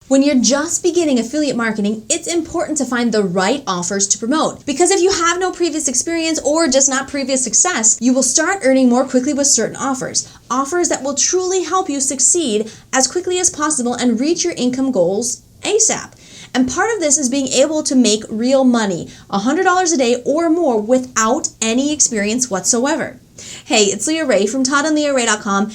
When you're just beginning affiliate marketing, it's important to find the right offers to promote. Because if you have no previous experience or just not previous success, you will start earning more quickly with certain offers. Offers that will truly help you succeed as quickly as possible and reach your income goals ASAP. And part of this is being able to make real money, $100 a day or more without any experience whatsoever. Hey, it's Leah Ray from ToddandLeahRay.com.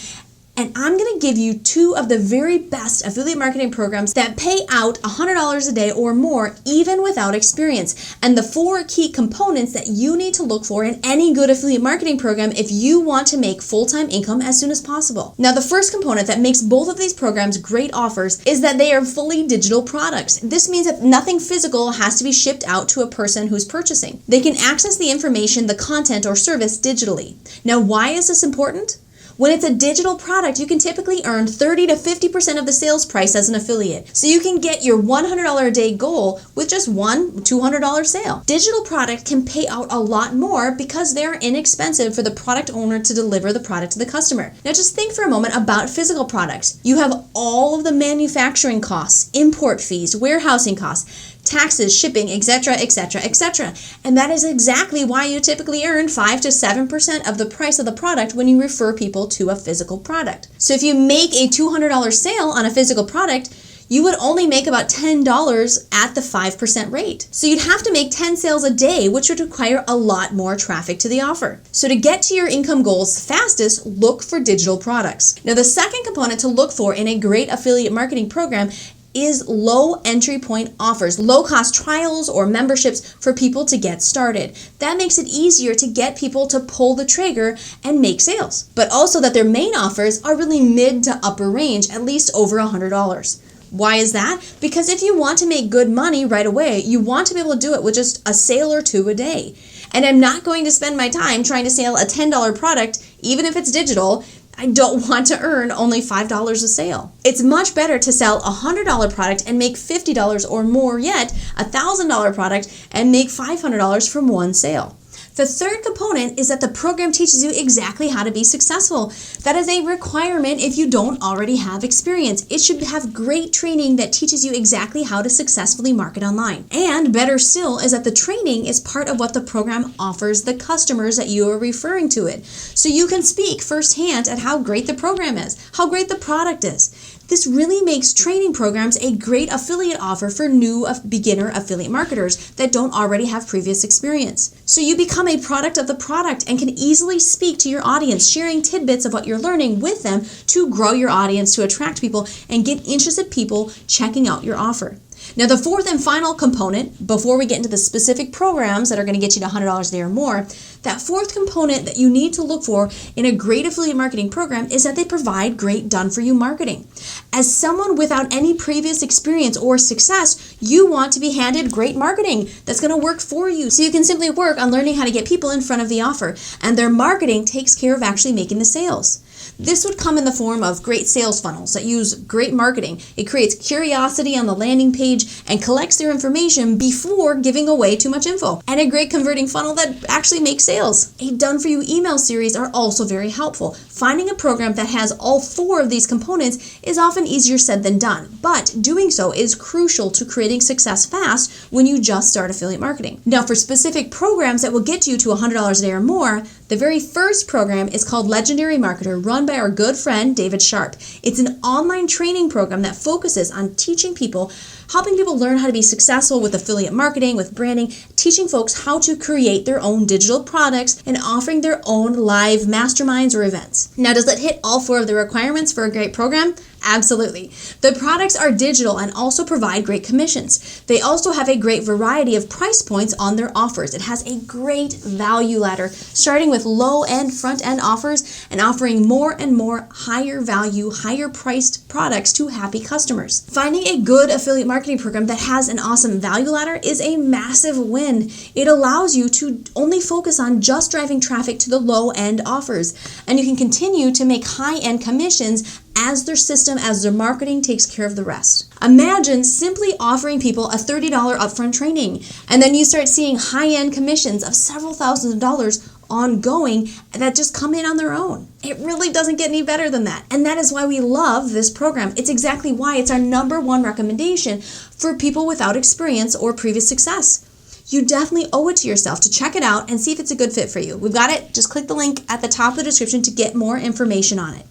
And I'm going to give you 2 of the very best affiliate marketing programs that pay out $100 a day or more even without experience, and the 4 key components that you need to look for in any good affiliate marketing program if you want to make full-time income as soon as possible. Now, the first component that makes both of these programs great offers is that they are fully digital products. This means that nothing physical has to be shipped out to a person who's purchasing. They can access the information, the content, or service digitally. Now, why is this important? When it's a digital product, you can typically earn 30 to 50% of the sales price as an affiliate. So you can get your $100 a day goal with just one $200 sale. Digital product can pay out a lot more because they're inexpensive for the product owner to deliver the product to the customer. Now just think for a moment about physical products. You have all of the manufacturing costs, import fees, warehousing costs, taxes, shipping, etc., etc., etc. And that is exactly why you typically earn 5 to 7% of the price of the product when you refer people to a physical product. So if you make a $200 sale on a physical product, you would only make about $10 at the 5% rate. So you'd have to make 10 sales a day, which would require a lot more traffic to the offer. So to get to your income goals fastest, look for digital products. Now the second component to look for in a great affiliate marketing program is low entry point offers, low cost trials or memberships for people to get started. That makes it easier to get people to pull the trigger and make sales. But also that their main offers are really mid to upper range, at least over $100. Why is that? Because if you want to make good money right away, you want to be able to do it with just a sale or 2 a day. And I'm not going to spend my time trying to sell a $10 product, even if it's digital. I don't want to earn only $5 a sale. It's much better to sell a $100 product and make $50 or more, yet a $1,000 product and make $500 from one sale. The third component is that the program teaches you exactly how to be successful. That is a requirement if you don't already have experience. It should have great training that teaches you exactly how to successfully market online. And better still is that the training is part of what the program offers the customers that you are referring to it. So you can speak firsthand at how great the program is, how great the product is. This really makes training programs a great affiliate offer for new beginner affiliate marketers that don't already have previous experience. So you become a product of the product and can easily speak to your audience, sharing tidbits of what you're learning with them to grow your audience, to attract people and get interested people checking out your offer. Now the fourth and final component, before we get into the specific programs that are going to get you to $100 a day or more, that fourth component that you need to look for in a great affiliate marketing program is that they provide great done-for-you marketing. As someone without any previous experience or success, you want to be handed great marketing that's going to work for you. So you can simply work on learning how to get people in front of the offer, and their marketing takes care of actually making the sales. This would come in the form of great sales funnels that use great marketing. It creates curiosity on the landing page and collects their information before giving away too much info. And a great converting funnel that actually makes sales. A done-for-you email series are also very helpful. Finding a program that has all 4 of these components is often easier said than done, but doing so is crucial to creating success fast when you just start affiliate marketing. Now, for specific programs that will get you to $100 a day or more, the very first program is called Legendary Marketer, run by our good friend David Sharp. It's an online training program that focuses on teaching people, helping people learn how to be successful with affiliate marketing, with branding, teaching folks how to create their own digital products, and offering their own live masterminds or events. Now, does that hit all 4 of the requirements for a great program? Absolutely. The products are digital and also provide great commissions. They also have a great variety of price points on their offers. It has a great value ladder, starting with low-end, front-end offers and offering more and more higher value, higher priced products to happy customers. Finding a good affiliate marketing program that has an awesome value ladder is a massive win. It allows you to only focus on just driving traffic to the low-end offers, and you can continue to make high-end commissions as their system, as their marketing takes care of the rest. Imagine simply offering people a $30 upfront training, and then you start seeing high-end commissions of several thousands of dollars ongoing that just come in on their own. It really doesn't get any better than that. And that is why we love this program. It's exactly why it's our #1 recommendation for people without experience or previous success. You definitely owe it to yourself to check it out and see if it's a good fit for you. We've got it. Just click the link at the top of the description to get more information on it.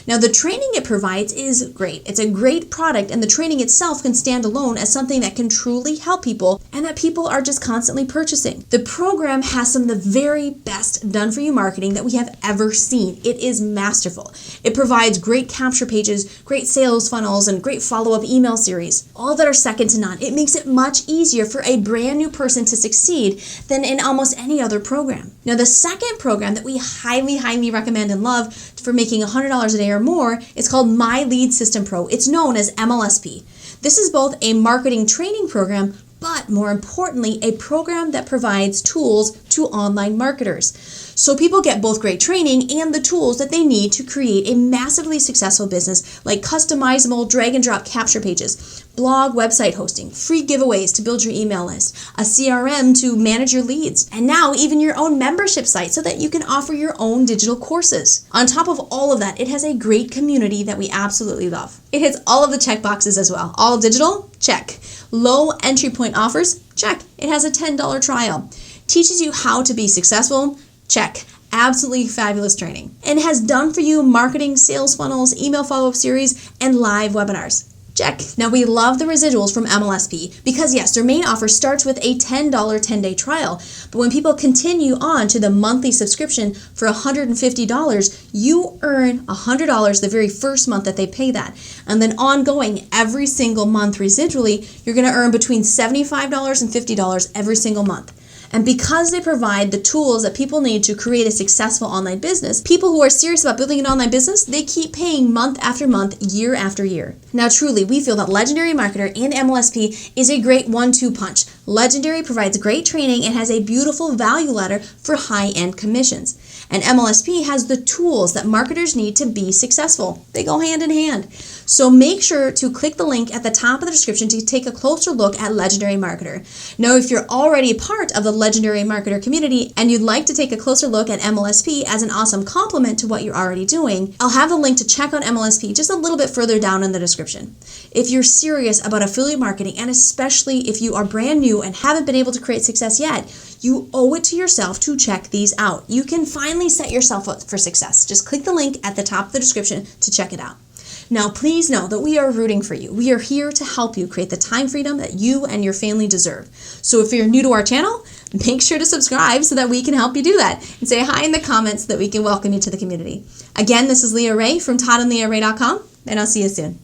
Now, the training it provides is great. It's a great product, and the training itself can stand alone as something that can truly help people and that people are just constantly purchasing. The program has some of the very best done-for-you marketing that we have ever seen. It is masterful. It provides great capture pages, great sales funnels, and great follow-up email series, all that are second to none. It makes it much easier for a brand new person to succeed than in almost any other program. Now, the second program that we highly, highly recommend and love for making $100 a day or more is called My Lead System Pro. It's known as MLSP. This is both a marketing training program, but more importantly, a program that provides tools to online marketers. So people get both great training and the tools that they need to create a massively successful business, like customizable drag and drop capture pages, blog website hosting, free giveaways to build your email list, a CRM to manage your leads, and now even your own membership site so that you can offer your own digital courses. On top of all of that, it has a great community that we absolutely love. It hits all of the check boxes as well. All digital? Check. Low entry point offers? Check. It has a $10 trial. Teaches you how to be successful? Check. Absolutely fabulous training. And has done for you marketing, sales funnels, email follow-up series, and live webinars. Check. Now, we love the residuals from MLSP because, yes, their main offer starts with a $10 10-day trial. But when people continue on to the monthly subscription for $150, you earn $100 the very first month that they pay that. And then ongoing every single month residually, you're going to earn between $75 and $50 every single month. And because they provide the tools that people need to create a successful online business, people who are serious about building an online business, they keep paying month after month, year after year. Now, truly, we feel that Legendary Marketer and MLSP is a great 1-2 punch. Legendary provides great training and has a beautiful value ladder for high-end commissions. And MLSP has the tools that marketers need to be successful. They go hand in hand. So make sure to click the link at the top of the description to take a closer look at Legendary Marketer. Now, if you're already part of the Legendary Marketer community and you'd like to take a closer look at MLSP as an awesome complement to what you're already doing, I'll have the link to check on MLSP just a little bit further down in the description. If you're serious about affiliate marketing, and especially if you are brand new and haven't been able to create success yet, you owe it to yourself to check these out. You can finally set yourself up for success. Just click the link at the top of the description to check it out. Now, please know that we are rooting for you. We are here to help you create the time freedom that you and your family deserve. So if you're new to our channel, make sure to subscribe so that we can help you do that. And say hi in the comments so that we can welcome you to the community. Again, this is Leah Ray from ToddandLeahRay.com, and I'll see you soon.